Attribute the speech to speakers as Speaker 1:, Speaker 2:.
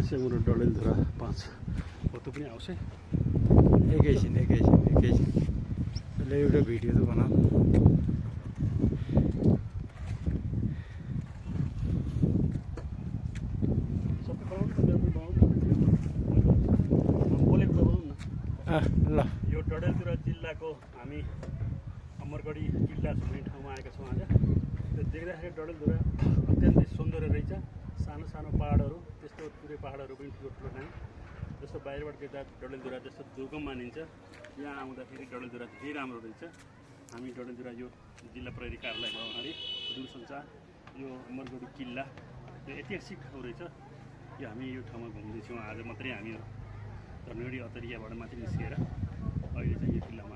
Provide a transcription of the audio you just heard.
Speaker 1: सेमुरो Dadeldhura 5 photo पनि आउँछ एकैछिन अहिले एउटा भिडियो त बनाऊ ल
Speaker 2: यो डडेलधुरा जिल्लाको हामी अमरगढी किल्ला भन्ने ठाउँमा आएका छौँ आज। त्यो देख्दाखेरि डडेलधुरा अत्यन्तै सौन्दर्य रहेछ। सानो सानो पहाडहरू, त्यस्तो पुरै पहाडहरू पनि ठुलो ठुलो ନାହିଁ। जस्तो बाहिरबाट देख्दा डडेलधुरा जस्तो दुर्गम मानिन्छ, यहाँ आउँदाखेरि डडेलधुरा धेरै राम्रो रहेछ। हामी डडेलधुरा यो जिल्ला प्रहरी कार्यालयको अगाडि दूरसञ्चार यो अमरगढी किल्ला यो ऐतिहासिक ठाउँ रहेछ। यो हामी यो ठाउँमा घुम्दैछौँ आज मात्रै। हामी धनगढी अतरियाबाट माथि निस्किएर अहिले चाहिँ यो किल्लामा